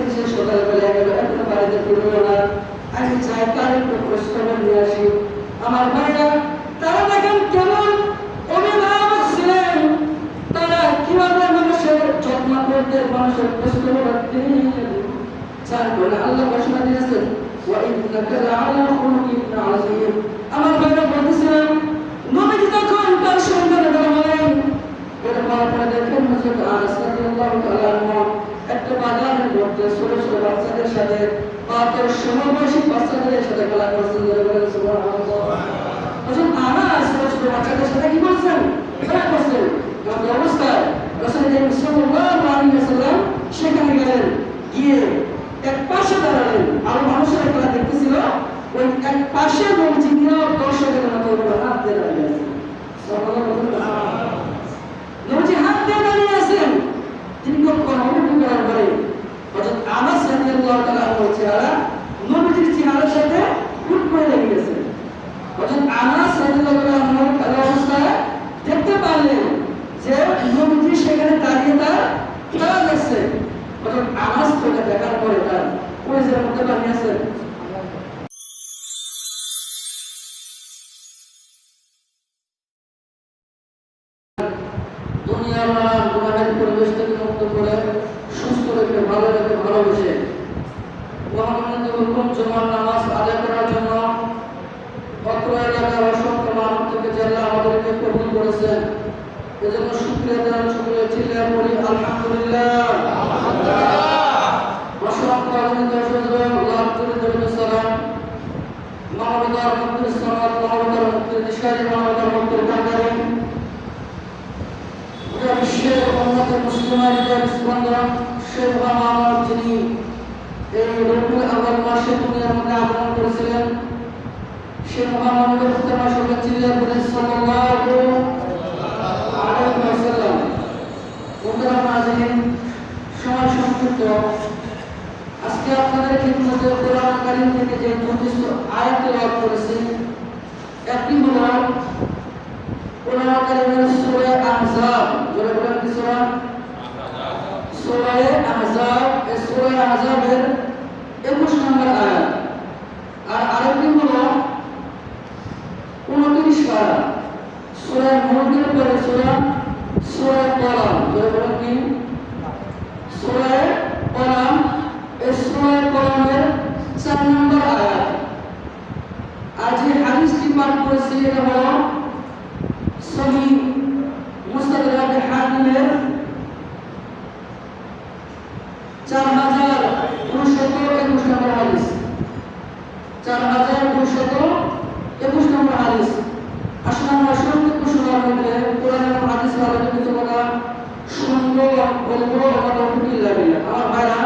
থেকে সে সকালবেলা গেল, এখনো বাড়িতে ফিরল না। আমি চাই তার একটু খোঁজখবর নিয়ে আসি। আমার ভাইরা তারা দেখেন কেমন অভিভাবক ছিলেন, তারা কিভাবে মানুষের যত্ন করতে, মানুষের খোঁজখবর রাখতেন। চার করে আল্লাহ ঘোষণা দিয়েছেন, আমার ভাইরা বলতেছিলেন নবীজি তখন তার সন্তানের বলেন, দেখেন একটা বাগানের মধ্যে ছোট ছোট বাচ্চাদের সাথে সমবয়সী বাচ্চাদের সাথে খেলা করছেন। আনাস ছোট ছোট বাচ্চাদের সাথে কি করছেন? খেলা করছেন। অবস্থায় সেখানে গেলেন, গিয়ে এক পাশে দাঁড়ালেন, আরো মানুষের খেলা দেখতেছিল। ওই এক পাশে দর্শকের মতো হাত দিয়ে দাঁড়িয়ে আছেন। নবীজি হাত দিয়ে দাঁড়িয়ে আছেন। তিনি অনুভূতি করার পরে হযরত আনাস রাদিয়াল্লাহু তাআলা চেহারা নবীজির চেহারার সাথে হুট করে লেগে গেছে। হযরত আনাস রাদিয়াল্লাহু তাআলা খেলা অবস্থায় দেখতে পারলেন যে নবীজি সেখানে দাঁড়িয়ে তার খেলা দেখছে। হযরত আনাস থেকে দেখার পরে তার পরিচয়ের মধ্যে দাঁড়িয়ে আছেন। দুনিয়ার নানান গুনাহের পরিবেশ থেকে মুক্ত করে সুস্থ রেখে ভালো রেখে ভালোবেসে মহামান্য হুকুম জুমার নামাজ আদায় করার জন্য অত্র এলাকার অসংখ্য মানব থেকে জেলা আমাদেরকে কবুল করেছেন। এজন্য শুকরিয়া দেওয়ার শুকরিয়া চিল্লা পড়ি আলহামদুলিল্লাহ। অসংখ্য অগণিত লাভ করে দেবেন সালাম মানবতার মুক্তির সনদ, মানবতার মুক্তির দিশারি, মানবতার মুক্তির কান্ডারি, বিশ্বের উন্নত মুসলিমের স্পন্দন শেখ মাহমুদ, যিনি এই রবিউল আউয়াল মাসে দুনিয়ার মধ্যে আগমন করেছিলেন, শেখ মাহমুদের প্রতিমা সঙ্গে চিল্লা করে সাল্লাল্লাহু আলাইহি ওয়াসাল্লাম। মুহতারাম নাযিরিন, সময় সংক্ষিপ্ত, আজকে আপনাদের খিদমতে কোরআন কারীম থেকে যে ২৫ আয়াত তেলাওয়াত করেছি, একটি হলো কোরআন কারীমের সূরা আহজাব। যারা বলেন কি সূরা আহজাব, এই সূরা আহজাবের ২১ নম্বর আয়াত। আর আরেকটি হলো ২৯ পারা সূরা মুলকের পরে সূরা কলাম। যারা বলেন কি সূরা কলাম, এই সূরা কলামের ৪ নম্বর আয়াত। আর যে হাদিসটি পাঠ করেছি এটা হলো সহিহ মুস্তাদরাক হাকিমের ৪২২১ নম্বর হাদিস। ৪২২১ নম্বর হাদিস। আসলে আমরা সংক্ষিপ্ত সময়ের মধ্যে কোরআন এবং হাদিসের আলোচনা কিছু কথা শুনবো, বলবো, আমাদের খুবই লাগে। আমার ভাইরা,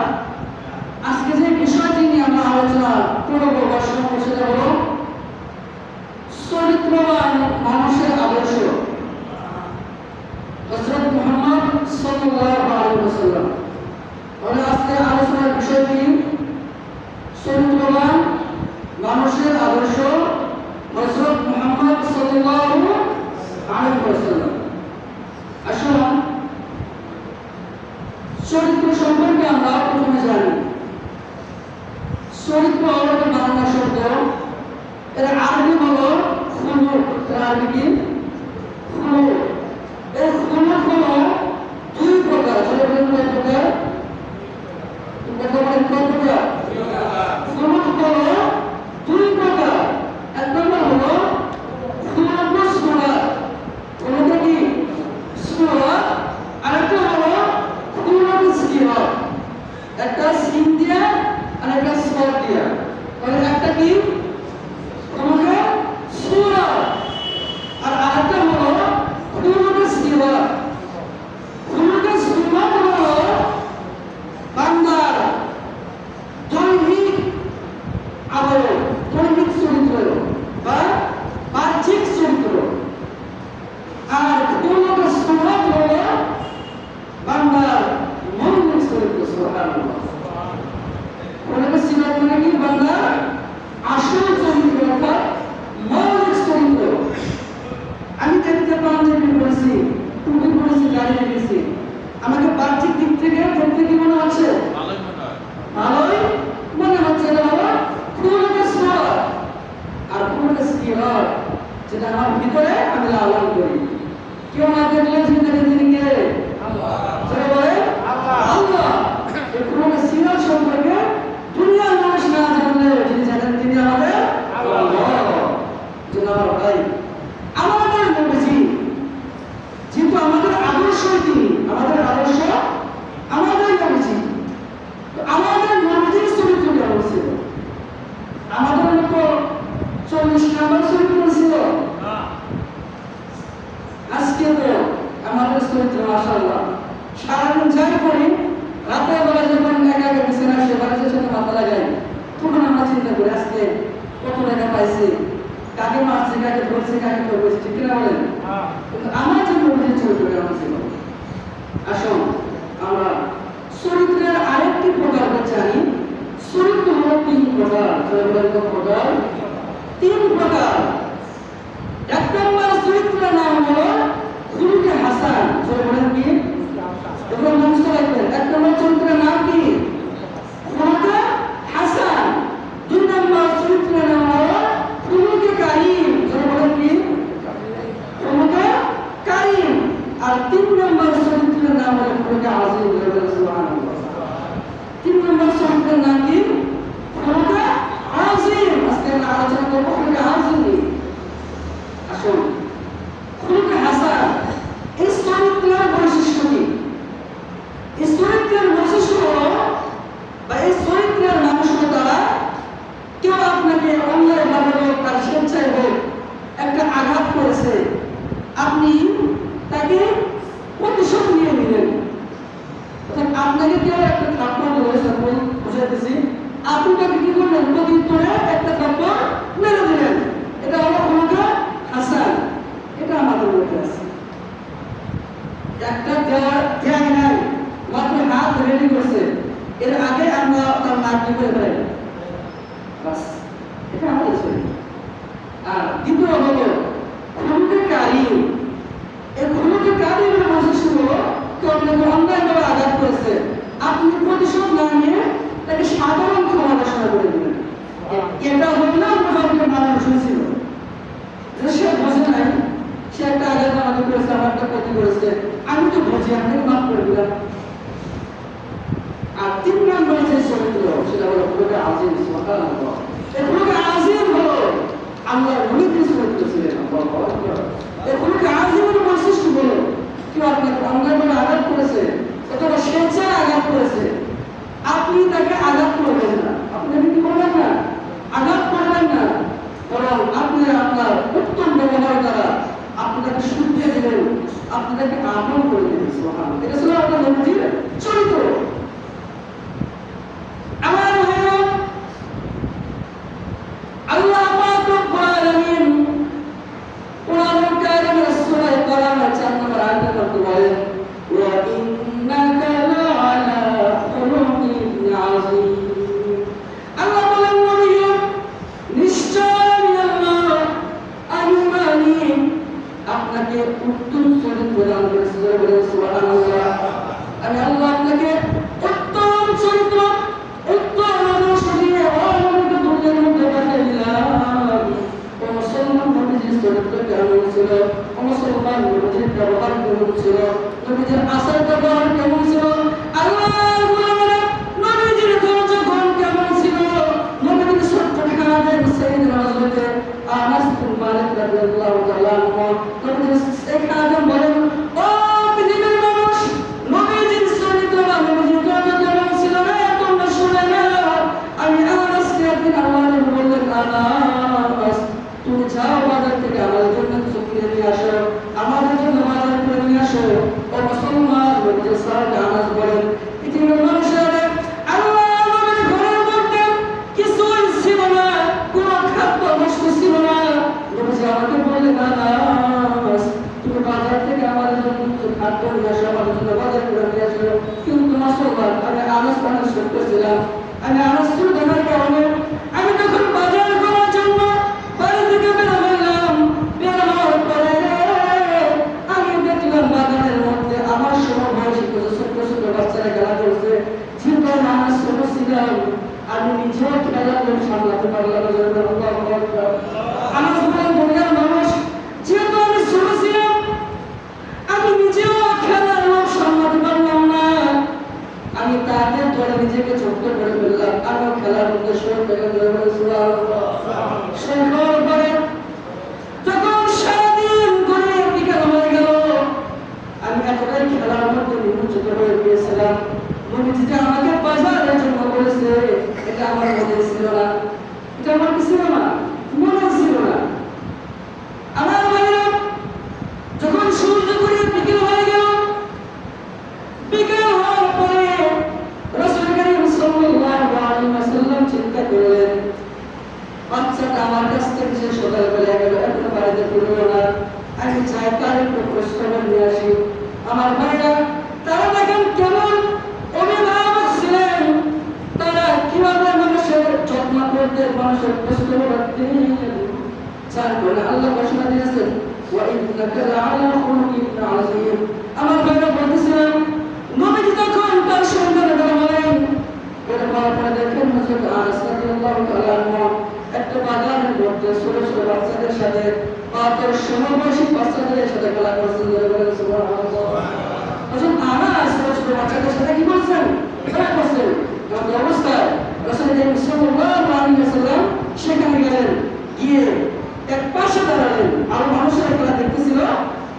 আজকে যে বিষয়টি নিয়ে আমরা আলোচনা করবো বা শুনবো সেটা হলো চরিত্রবান মানুষের আদর্শ। হযরত মুহাম্মদ সাল্লাল্লাহু আলাইহি ওয়াসাল্লাম। তাহলে আজকে আলোচনার বিষয়টি চরিত্রবান মানুষের আদর্শ, হযরত মুহাম্মদ সাল্লাল্লাহু আলাইহি ওয়াসাল্লাম। আসলে চরিত্র সম্পর্কে আমরা প্রথমে জানি। চরিত্র হলো একটা বাংলা শব্দ, এর আরবি হলো খুলুক। এর আরবি কি? খুলুক। এই খুলুক হলো ২ প্রকার। কয় প্রকার? খুলুক হলো ২ প্রকার। এক নম্বর হলো খুলুক সুরাত। খুলুক কি? সুরাত। আরেকটা হলো খুলুক সিরাত। একটা সিন দিয়া আর একটা সর দিয়া। তাহলে একটা কি? খুলুক সুরাত। আর আরেকটা হলো খুলুক সিরাত। খুলুক সুরাত হলো বান্দার দৈহিক আবরণ, দৈহিক চরিত্র বা বাহ্যিক চরিত্র। আর খুলুক সুরাত হলো বান্দার মৌলিক চরিত্র। সুবহানাল্লাহ। খুলুক সিরাত মানে কি? বান্দার আসল চরিত্র, অর্থাৎ মৌলিক চরিত্র। আমি দেখতে পাঞ্জাবি পড়েছি, টুপি পড়েছি, দাঁড়িয়ে রেখেছি, আমাকে বাহ্যিক দিক থেকে দেখতে কি মনে হচ্ছে? সেটা আমার ভিতরে আমি লালন করি। কেউ না দেখলে সেটাকে তিনি কে? সেটা বলে আল্লাহ। এই কোরআনের সিরাত সম্পর্কে দুনিয়ার মানুষ না জানলে যিনি জানেন তিনি আমাদের আল্লাহ। যেন আমার ভাই আমাদের নবীজি যেহেতু আমাদের আদর্শ, তিনি আমাদের আদর্শ, আমাদের নবীজি, আমাদের নবীজির চরিত্র কেমন ছিল? আমাদের মতো 40 নম্বর চরিত্র ছিল? আজকে তো আমাদের চরিত্র মাশাআল্লাহ সারাদিন যাই করি, রাতের বেলা যখন একা একা বিছানা সেবারের সাথে মাথা লাগাই, তখন আমরা চিন্তা করি আজকে কত টাকা পাইছি, কাকে মারছে, কাকে ধরছে, কাকে ধরছে, ঠিক কিনা বলেন? আমার যে নবীজির চরিত্র কেমন ছিল? আসুন আমরা চরিত্রের আরেকটি প্রকার জানি। চরিত্র হলো 3 প্রকার। প্রকার 3 প্রকার। 1 নম্বর চরিত্রের নাম হলো খুলুকে হাসান। বলেন কি? এখন মনস্থ রাখবেন, 1 নম্বর চরিত্রের নাম কি? খুলুকে হাসান। 2 নম্বর চরিত্রের নাম হলো খুলুকে কারিম। বলেন কি? খুলুকে কারিম। আর 3 নম্বর চরিত্রের নাম হলো খুলুকে আজিম। সুবহানাল্লাহ। 3 নম্বর চরিত্রের নাম কি? খুলুকে আজিম। আজকে আমরা আলোচনা করব খুলুকে আজিম নিয়ে। আসুন খুলুকে হাসান এই চরিত্রের বৈশিষ্ট্য কি? এই চরিত্রের বৈশিষ্ট্য হলো বা এই চরিত্রের মানুষ হলো তারা, কেউ আপনাকে অন্যায়ভাবে হোক তার স্বেচ্ছায় হোক একটা আঘাত করেছে, আপনি তাকে প্রতিশোধ নিয়ে নিলেন। আপনাকে কেউ একটা থাপ্পড় দিয়েছে, বুঝাইতেছি, আপনি তাকে কি করলেন? প্রত্যুত্তরে একটা থাপ্পড় মেরে দিলেন। এটা হলো খুলুকে হাসান। এটা আমাদের মধ্যে আছে। একটা দেয় নাই, মাত্র হাত রেডি করছে, এর আগে আমরা তার নাক কি করে ফেলাই, বাস, এটা আমাদের চরিত্র। আর দ্বিতীয় হলো খুলুকে কারিম। এই খুলুকে কারিমের বৈশিষ্ট্য হলো কেউ আপনাকে অন্যায়ভাবে আঘাত করেছে, আপনি প্রতিশোধ না নিয়ে তাকে সাধারণ ক্ষমা ঘোষণা করে দিলেন। এটা হইল আমাদের মানুষ ছিল যে সে বোঝে নাই, সে একটা আঘাত আমাকে করেছে, আমার একটা ক্ষতি করেছে, আমি তো বুঝি, আপনাকে মাফ করে দিলাম। আর 3 নম্বর যে চরিত্র সেটা হলো খুলুকে আজিম। সুবহানাল্লাহ। এই খুলুকে আজিম হলো আল্লাহর নবীর চরিত্র ছিলেন। এই খুলুকে আজিমের বৈশিষ্ট্য হলো কেউ আপনাকে অন্যায়ভাবে আঘাত করেছে অথবা স্বেচ্ছায় আঘাত করেছে, আপনি তাকে আঘাত করবেন না, আপনি কি করবেন না? আঘাত করবেন না, বরং আপনি আপনার উত্তম ব্যবহার দ্বারা আপনি তাকে শুনতে দেবেন, আপনি তাকে আপন করে দেবেন। সুবহানাল্লাহ। এটা ছিল আপনার নবীজির চরিত্র। আমার ভাইরা, আল্লাহ পাক রব্বুল আলামিন কোরআনুল কারীমের সূরা কালামের 4 নম্বর আয়াতের মধ্যে বলেন, ওয়া ইন্নাকা লাআলা খুলুকিন আযীম। আল্লাহ বলেন, নবী নিশ্চয় আমি মালিক আপনাকে উত্তম চরিত্র দান করেছি। বলেন সুবহানাল্লাহ। আমি আল্লাহ আপনাকে উত্তম চরিত্র, উত্তম আদর্শ দিয়ে অনন্ত দুনিয়ার মধ্যে পাঠিয়ে দিলাম। ও মুসলমান নবীজির চরিত্র কেমন ছিল? ও মুসলমান নবীজির ব্যবহার কেমন ছিল? নবীজির আচার ব্যবহার কেমন ছিল? আল্লাহর গোলামেরা নবীজির ধৈর্য গুণ কেমন ছিল? নবীজির সত্য খাদেম সাইয়েদনা হযরত আনাস বিন মালিক রাদিয়াল্লাহু তাআলা আনহু, নবীজির এই খাদেম বলেন, ও পৃথিবীর মানুষ, নবীজির চরিত্র বা নবীজির ধৈর্য কেমন ছিল না তোমরা শুনে নাও। আমি আনাসকে একদিন আল্লাহ নবী বললেন, আনাস তুমি যাও বাজার থেকে আমাদের জন্য কিছু কিনে নিয়ে আসো, আমাদের জন্য বাজার করে নিয়ে আসো। ও মুসলমান নবীজির সাহাবা আনাস বলেন, পৃথিবীর মানুষের আল্লাহ নবীর ঘরের মধ্যে কিছুই ছিল না, কোনো খাদ্য বস্তু ছিল না। নবীজি আমাকে বললেন, আনাস তুমি বাজার থেকে আমাদের জন্য কিছু খাদ্য নিয়ে আসো, আমাদের জন্য বাজার করে নিয়ে আসো। কিন্তু মুসলমান আমি আনাস মানুষ করতেছিলাম, আমি আনাস সুলতানের কারণে আমি তখন বাজার করার জন্য বাড়ি থেকে বের হইলাম। বের হওয়ার পরে আমি দেখলাম বাজারের মধ্যে আমার সমবয়সী কিছু ছোট ছোট বাচ্চারা খেলা করছে। যেহেতু আমি ছোট ছিলাম, আমি নিজেও খেলা করে সামলাতে পারলাম না। আমার দুনিয়ার মানুষ আমি তাদের ধরে নিজেকে ছোট্ট করে ফেললাম, আমিও খেলার মধ্যে শরীর থেকে ধরে বলে সুবহানাল্লাহ। শরীর পরে যখন সারাদিন করে বিকাল হয়ে গেল, আমি এতটাই খেলার মধ্যে নিমজ্জিত হয়ে গিয়েছিলাম, নবীজি যে আমাকে বাজারের জন্য বলেছে এটা আমার মনে ছিল না, এটা আমার কি ছিল না, মনে ছিল না। আমার ভাইরা যখন সূর্য করে বিকেল হয়ে গেল, বিকেল হওয়ার পরে রাসূল করিম সাল্লাল্লাহু আলাইহি ওয়াসাল্লাম চিন্তা করলেন, বাচ্চাটা আমার কাছ থেকে সে সকালবেলা গেল, এখনো বাড়িতে ফিরল না, আমি চাই তার একটু খোঁজখবর নিয়ে আসি। আমার ভাইরা তারা দেখেন কেমন অভিভাবক ছিলেন, তারা কিভাবে মানুষের যত্ন করতেন, মানুষের খোঁজখবর রাখতেন। চার বলে আল্লাহ ঘোষণা দিয়েছেন, ওয়া ইন্নাকা লাআলা খুলুকিন আযীম। আমার ভাইরা বলতেছিলেন, নবীজি তখন তার সন্তানের কথা বলেন, এরপর আপনারা দেখেন হযরত আনাস রাদিয়াল্লাহু তাআলা আনহু একটা বাগানের মধ্যে ছোট ছোট বাচ্চাদের সাথে, তাদের সমবয়সী বাচ্চাদের সাথে খেলা করছেন। সুবহানাল্লাহ। হযরত আনাস ছোট ছোট বাচ্চাদের সাথে কি করছেন? খেলা করছেন। এই অবস্থায় রাসূল সাল্লাল্লাহু আলাইহি ওয়াসাল্লাম সেখানে গেলেন, গিয়ে এক পাশে দাঁড়ালেন, আর মানুষের খেলা দেখতেছিল,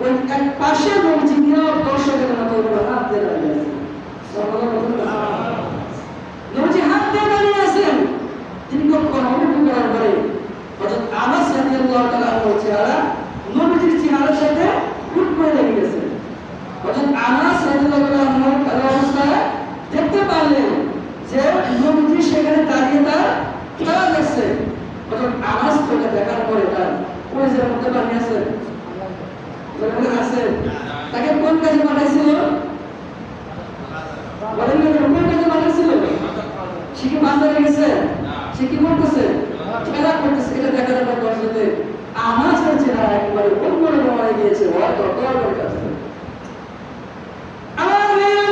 ওই এক পাশে নবীজি নীরব দর্শকের মতো হাত দিয়ে দাঁড়িয়ে আছেন। নবীজি হাত দিয়ে দাঁড়িয়ে আছেন। তিনি কখন অনুভব করার পরে হযরত আনাস রাদিয়াল্লাহু তাআলা আনহুর চেহারা নবীজির চেহারার সাথে হুট করে লেগে গেছে। হযরত আনাস রাদিয়াল্লাহু তাআলা আনহুর খেলা অবস্থায় দেখতে পারলেন যে নবীজি সেখানে দাঁড়িয়ে তার খেলা দেখছে। হযরত আনাস থেকে দেখার পরে তার কলিজার মধ্যে পানি আছে, তাকে কোন কাজে পাঠাইছিল? বলেন না, কোন কাজে পাঠাইছিল? সে কি বাজারে গেছে? সে কি করতেছে? খেলা করতেছে। এটা দেখার পর দর্শকতে আনাসের চেহারা একেবারে অন্যরকম হয়ে গিয়েছে। হয়তো গর্বের কাছে আমার ভাইরা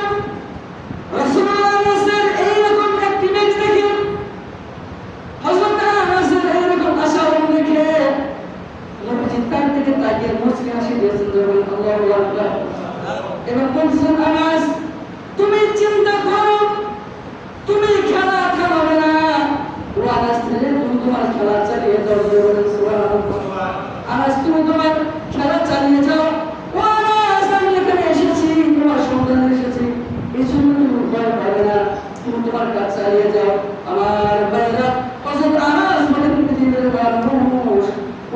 রাসূলুল্লাহ আনাসের এইরকম অ্যাক্টিভিটি দেখে, হযরত আনাসের এইরকম আচরণ দেখে নবীজি তার দিকে তাকিয়ে মুচকি হাসি দিয়েছেন, আল্লাহু আকবার। এবং বলছেন, আনাস তুমি চিন্তা করো, তুমি খেলা থামাবে না। ও আনাস তুমি তোমার খেলা চালিয়ে যাও। সুবহানাল্লাহ। আনাস তুমি তোমার খেলা চালিয়ে যাও। ও আনাস আমি এখানে এসেছি, তোমার সন্তান এসেছি, এই জন্য তুমি ভয় পাবে না, তুমি তোমার কাজ চালিয়ে যাও। আমার ভাইরা হযরত আনাস বলেন, পৃথিবীর মানুষ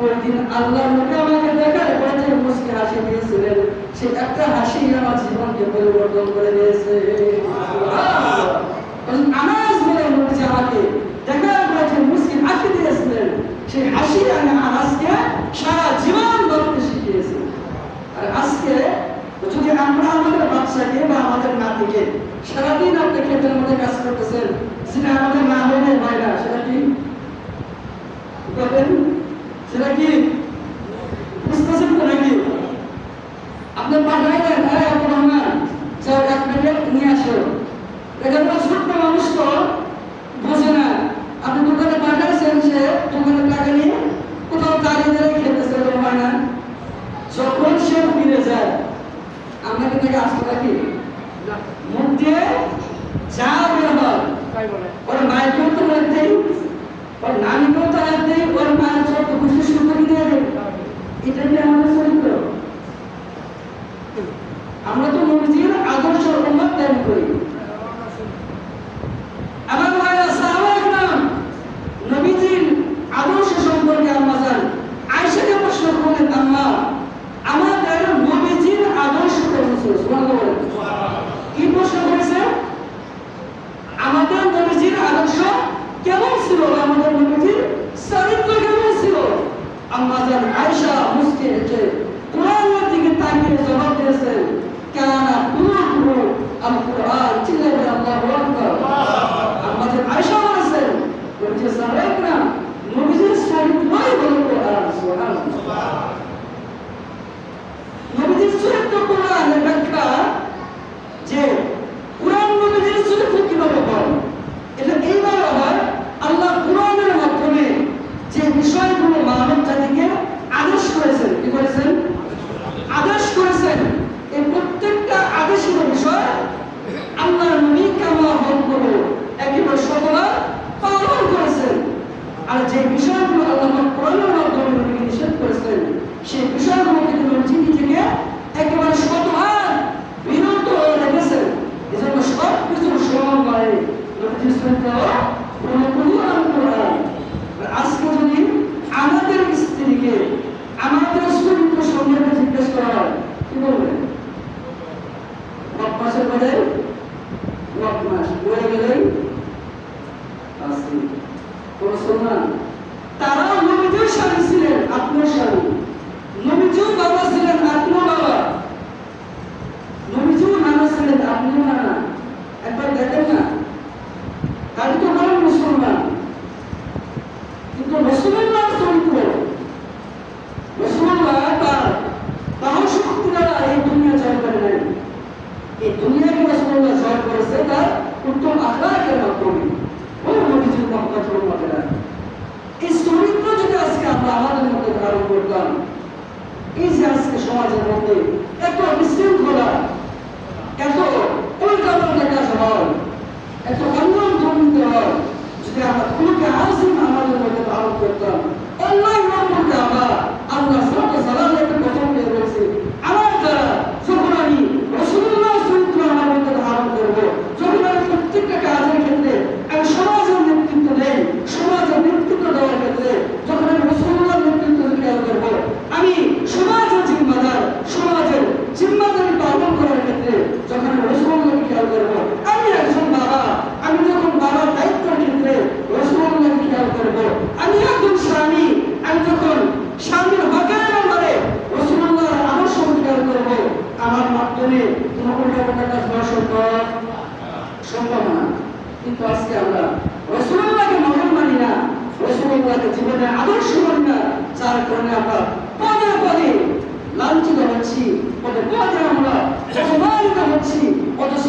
ওই দিন আল্লাহর নবী আমাকে দেখার পরে যে মুচকি হাসি দিয়েছিলেন, সে একটা হাসি আমার জীবনকে পরিবর্তন করে দিয়েছে। আনাস বলেন, নবীজি আমাকে দেখার পরে যে মুচকি হাসি দিয়েছিলেন, সেই হাসি আমি আনাসকে সারা জীবন ধরতে শিখিয়েছি। আর আজকে যদি আমরা আমাদের বাচ্চাকে বা আমাদের নাতিকে সারাদিন আপনি ক্ষেতের মধ্যে কাজ করতেছেন, সেটা আমাদের না হলে হয় না, সেটা কি বলেন? সেটা কি বুঝতেছেন তো নাকি? আপনি পাঠাইলেন, হ্যাঁ আপনার যাও এক প্যাকেট নিয়ে আসো, এখানে ছোট্ট মানুষ তো বোঝে না। আপনি দোকানে পাঠাইছেন, সে দোকানে টাকা নিয়ে কোথাও দাঁড়িয়ে দাঁড়িয়ে খেতেছে, হয় না। যখন সে ফিরে যায়, আমরা কি তাকে আসতে থাকি? মুখ দিয়ে যা বের হয়, ওর মায়েরকেও তো হাত দেই, ওর নানিকেও তো হাত দেই, ওর মায়ের যত খুশি শুরু দিয়ে দেয়। এটা কি আমাদের চরিত্র? আমরা তো নবীজির আদর্শ উম্মত দাবি করি। আমার ভাইরা সাহাবায়ে কেরাম নবীজির আদর্শ সম্পর্কে আম্মা জান আয়েশাকে প্রশ্ন করলেন, আম্মা আমাদের নবীজির আদর্শ কেমন ছিল? সুবহানাল্লাহ। কি প্রশ্ন করেছে? আমাদের নবীজির আদর্শ কেমন ছিল, আমাদের নবীজির চরিত্র কেমন ছিল? আম্মা জান আয়েশা মুস্কি হেসে কোরআনের দিকে তাকিয়ে জবাব দিয়েছেন, কানা কুলুহু আল কুরআন। চিল্লাইয়া আল্লাহু আকবার। আম্মা জান আয়েশা বলেছেন, নবীজি সাহাবায়ে কেরাম নবীজির চরিত্রই হলো কোরআন। সুবহানাল্লাহ। নবীজির চরিত্র কোরআনের ব্যাখ্যা যে কোরআন নবীজির চরিত্র কিভাবে হয়, এটা এইভাবে হয়, আল্লাহ কোরআনের মাধ্যমে যে বিষয়গুলো মানব জাতিকে আদেশ করেছেন, কি করেছেন? আদেশ করেছেন। এই প্রত্যেকটা আদেশের বিষয় আল্লাহ নবী কেমন হকগুলো একেবারে শতভাগ পালন করেছেন। আর যে বিষয়গুলো আল্লাহ কোরআনের মাধ্যমে নবীকে নিষেধ করেছেন সেই বিষয়গুলোকে নবী থেকে একেবারে শতভাগ বিরত রেখেছেন। এজন্য সব কিছুর সমন্বয়ে নবীজির চরিত্র পুরোপুরি কোরআন। আজকে যদি আমাদের স্ত্রীকে আমাদের চরিত্র সম্পর্কে জিজ্ঞেস করা হয় কি বলবেন? বদমাসের বলে বদমাস, বলে গেলেই আসি কোন সম্মান। তারাও নবীজির স্বামী ছিলেন, আপনিও স্বামী। নবীজিও বাবা ছিলেন, আপনিও বাবা। নবীজিও নানা ছিলেন, আপনিও নানা। একবার দেখেন না, তাই তো বলেন মুসলমান। কিন্তু রাসূলুল্লাহ চরিত্র, রাসূলুল্লাহ তার শক্তি দ্বারা এই দুনিয়া জয় করে নাই। এই দুনিয়াকে রাসূলুল্লাহ জয় করেছে তার উত্তম আখলাকের মাধ্যমে। ও নবীজির মহব্বতের মাধ্যমে। এই চরিত্র যদি আজকে আমরা আমাদের মধ্যে ধারণ করতাম, এই যে আজকে সমাজের মধ্যে এত বিশৃঙ্খলা, এত উল্টাপাল্টা কাজ হয়, এত অন্যান্য দুর্নীতি হয়, যদি আমরা খুলকে আজিম আমাদের মধ্যে ধারণ করতাম, অন্যায় নম্বরকে আমরা আল্লাহ সালামকে প্রথম দিয়ে রয়েছে আমার দ্বারা যখন আমি রাসূলুল্লাহ চরিত্র আমার মধ্যে ধারণ করবো, যখন আমি প্রত্যেকটা কাজের ক্ষেত্রে আমি সমাজের নেতৃত্ব দেই, সমাজের নেতৃত্ব দেওয়ার ক্ষেত্রে যখন আমি রাসূলুল্লাহ নেতৃত্ব খেয়াল করবো, আমি সমাজের জিম্মাদারি পালন করার ক্ষেত্রে যখন আমি রাসূলুল্লাহকে খেয়াল করবো, আমি একজন বাবা, আমি যখন বাবার দায়িত্বের ক্ষেত্রে রাসূলুল্লাহকে খেয়াল করবো, আমি একজন স্বামী, আমি যখন স্বামীর হকের ব্যাপারে রাসূলুল্লাহর আদর্শকে খেয়াল করবো, আমার মাধ্যমে কোনো উল্টাপাল্টা কাজ হওয়া সম্ভব না। কিন্তু আজকে আমরা রাসূলুল্লাহকে মহান মানি না, রাসূলুল্লাহকে জীবনের আদর্শ মানি না, যার কারণে আমরা পদে পদে লাঞ্ছিত হচ্ছি, পদে পদে আমরা অপমানিত হচ্ছি। অথচ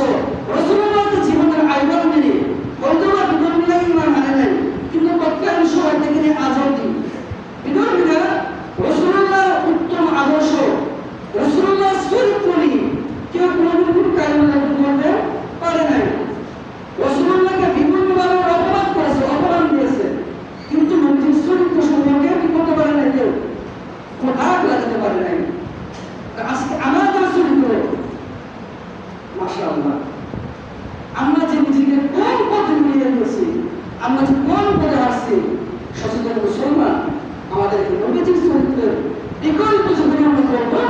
রাসূলুল্লাহকে জীবনের আইডল মেনে বর্তমান বিধর্মীরা ইমান আনে নাই, কিন্তু তৎকালীন সময় থেকে আজ অবধি বিধর্মীরা রাসূলুল্লাহর উত্তম আদর্শ, রাসূলুল্লাহর চরিত্র নিয়ে কেউ কোনোদিন কালিমা বলতে পারে নাই। রাসূলুল্লাহকে বিভিন্নভাবে অপমান করেছে, অপমান দিয়েছে, কিন্তু নবীর চরিত্র সম্পর্কে কি করতে পারে নাই, কেউ কোনো দাগ লাগাতে পারে নাই। আজকে আমাদের চরিত্র মাশাআল্লাহ, আমরা যে নিজেকে কোন পথে নিয়ে গেছি, আমরা যে কোন পথে আসছি, সচেতন মুসলমান আমাদেরকে নবীজির চরিত্রের বিকল্প যখন আমরা করবো,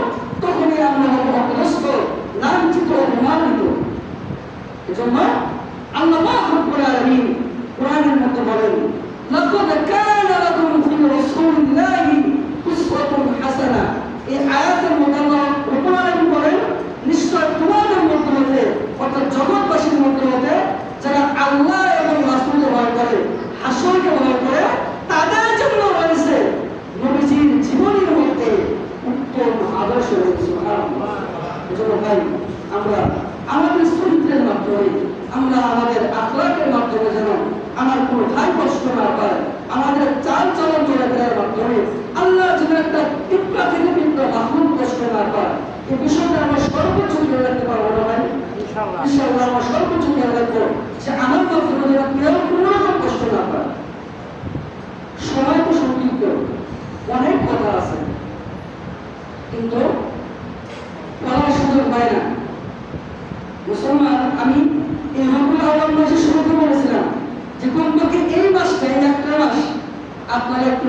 তখনই আমরা হবো অপদস্থ, লাঞ্ছিত, অপমানিত। এজন্য আল্লাহ রাব্বুল আলামিন কোরআনের মধ্যে বলেন, লাকাদ কানা লাকুম ফি রাসূলিল্লাহি উসওয়াতুন হাসানাহ। এই আয়াতের মধ্যে আল্লাহ রাব্বুল আলামিন বলেন, নিশ্চয় তোমাদের মধ্যে হতে, অর্থাৎ জগৎবাসীর মধ্যে হতে যারা আল্লাহ এবং রাসূলকে ভয় করে, হাসরকে ভয় করে, তাদের জন্য রয়েছে নবীজির জীবনের মধ্যে উত্তম আদর্শ রয়েছে। সুবহানাল্লাহ। এজন্য ভাই, আমরা আমাদের চরিত্রের মাধ্যমে, আমরা আমাদের আখলাকের মাধ্যমে যেন আমার কোনো ভাই কষ্ট না পায়, আমাদের চাল চলন চলাফেরার মাধ্যমে আল্লাহ যেন একটা পিঁপড়া থেকে পিঁপড়া মাহমুদ কষ্ট না পায়, এই বিষয়টা আমরা সর্বোচ্চ খেয়াল রাখতে পারবো না ভাই? ইনশাআল্লাহ আমরা সর্বোচ্চ খেয়াল রাখবো যে আমার মাধ্যমে যেন কেউ কোনো রকম কষ্ট না পায়। সময় তো সংক্ষিপ্ত, অনেক কথা আছে, কিন্তু বলার সুযোগ পায় না। মুসলমান, আমি এই রবিউল আউয়াল মাসের শুরুতে বলেছিলাম যে কমপক্ষে এই মাসটা, এই একটা মাস আপনারা একটু